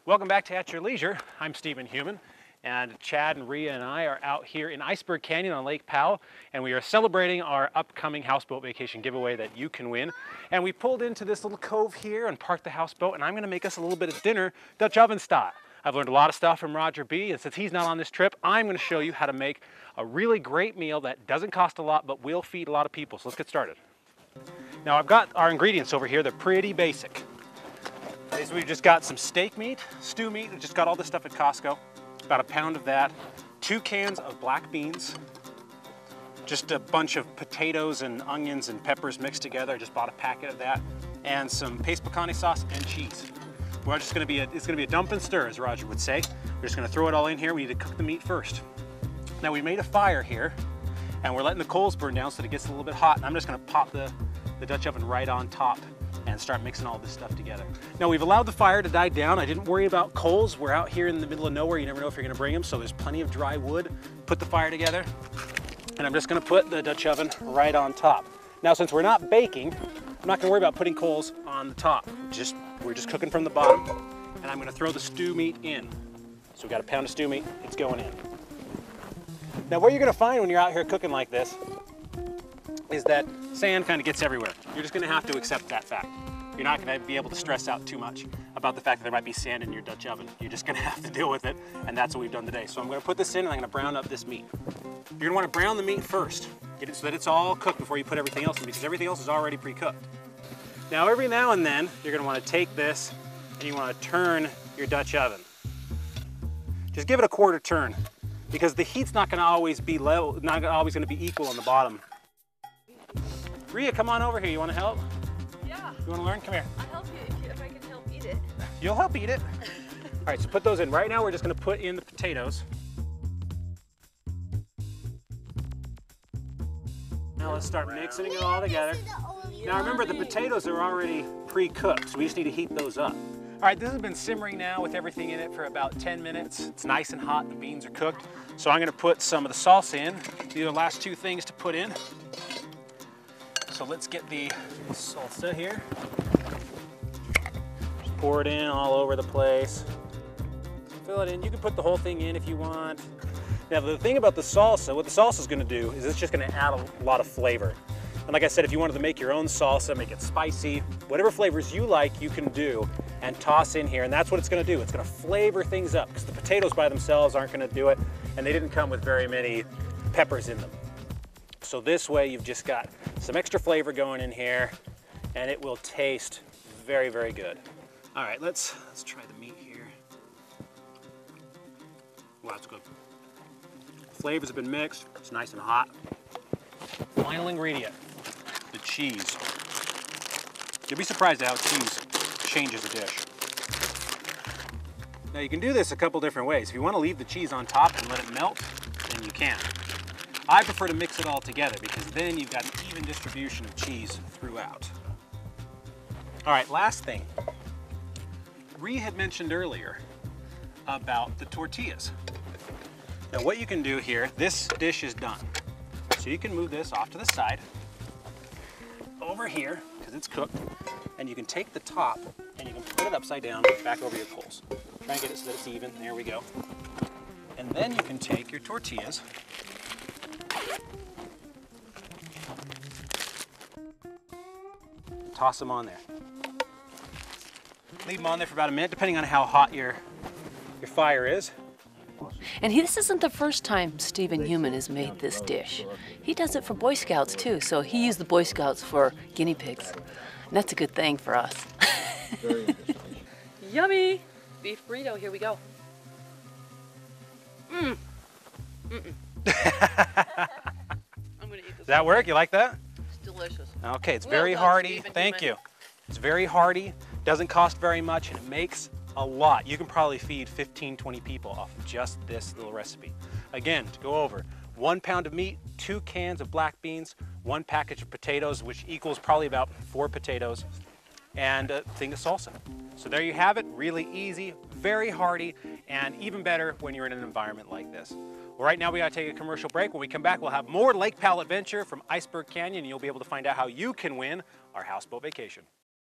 Welcome back to At Your Leisure. I'm Steven Heumann, and Chad and Rhea and I are out here in Iceberg Canyon on Lake Powell, and we are celebrating our upcoming houseboat vacation giveaway that you can win. And we pulled into this little cove here and parked the houseboat, and I'm going to make us a little bit of dinner Dutch oven style. I've learned a lot of stuff from Roger B, and since he's not on this trip, I'm going to show you how to make a really great meal that doesn't cost a lot but will feed a lot of people. So let's get started. Now I've got our ingredients over here. They're pretty basic. We've just got some steak meat, stew meat. We just got all this stuff at Costco. About a pound of that. 2 cans of black beans. Just a bunch of potatoes and onions and peppers mixed together. I just bought a packet of that. And some paste carne sauce and cheese. We're just gonna be it's gonna be a dump and stir, as Roger would say. We're just gonna throw it all in here. We need to cook the meat first. Now we made a fire here, and we're letting the coals burn down so that it gets a little bit hot. And I'm just gonna pop the Dutch oven right on top and start mixing all this stuff together. Now we've allowed the fire to die down. I didn't worry about coals. We're out here in the middle of nowhere. You never know if you're gonna bring them, so there's plenty of dry wood. Put the fire together, and I'm just gonna put the Dutch oven right on top. Now since we're not baking, I'm not gonna worry about putting coals on the top. We're just cooking from the bottom, and I'm gonna throw the stew meat in. So we've got a pound of stew meat, it's going in. Now what you're gonna find when you're out here cooking like this is that sand kind of gets everywhere. You're just gonna have to accept that fact. You're not gonna be able to stress out too much about the fact that there might be sand in your Dutch oven. You're just gonna have to deal with it, and that's what we've done today. So I'm gonna put this in and I'm gonna brown up this meat. You're gonna wanna brown the meat first. Get it so that it's all cooked before you put everything else in, because everything else is already pre-cooked. Now every now and then, you're gonna wanna take this and you wanna turn your Dutch oven. Just give it a quarter turn, because the heat's not gonna always be level, not always gonna be equal on the bottom. Rhea, come on over here. You want to help? Yeah. You want to learn? Come here. I'll help you if I can help eat it. You'll help eat it. All right, so put those in. Right now, we're just going to put in the potatoes. Now let's start mixing it all together. Now remember, the potatoes are already pre-cooked, so we just need to heat those up. All right, this has been simmering now with everything in it for about 10 minutes. It's nice and hot, the beans are cooked. So I'm going to put some of the salsa in. These are the last 2 things to put in. So let's get the salsa here. Just pour it in all over the place. Fill it in. You can put the whole thing in if you want. Now the thing about the salsa, what the salsa is going to do is it's just going to add a lot of flavor. And like I said, if you wanted to make your own salsa, make it spicy, whatever flavors you like, you can do and toss in here. And that's what it's going to do. It's going to flavor things up, because the potatoes by themselves aren't going to do it, and they didn't come with very many peppers in them. So this way you've just got some extra flavor going in here, and it will taste very, very good. All right, let's try the meat here. Wow, it's good. Flavors have been mixed. It's nice and hot. Final ingredient, the cheese. You'll be surprised at how cheese changes a dish. Now you can do this a couple different ways. If you want to leave the cheese on top and let it melt, then you can. I prefer to mix it all together, because then you've got an even distribution of cheese throughout. All right, last thing. Rhea had mentioned earlier about the tortillas. Now what you can do here, this dish is done. So you can move this off to the side, over here, because it's cooked, and you can take the top and you can put it upside down back over your coals. Try and get it so that it's even, there we go. And then you can take your tortillas, toss them on there. Leave them on there for about a minute, depending on how hot your fire is. And this isn't the first time Steven Heumann has made this dish. He does it for Boy Scouts too, so he used the Boy Scouts for guinea pigs. And that's a good thing for us. Yummy! Beef burrito, here we go. I'm gonna eat this. Does that work? You like that? It's delicious. Okay, it's very hearty. Thank you. It's very hearty, doesn't cost very much, and it makes a lot. You can probably feed 15, 20 people off of just this little recipe. Again, to go over, 1 pound of meat, 2 cans of black beans, 1 package of potatoes, which equals probably about 4 potatoes, and a thing of salsa. So there you have it, really easy, very hearty, and even better when you're in an environment like this. Well, right now we gotta take a commercial break. When we come back, we'll have more Lake Powell adventure from Iceberg Canyon, and you'll be able to find out how you can win our houseboat vacation.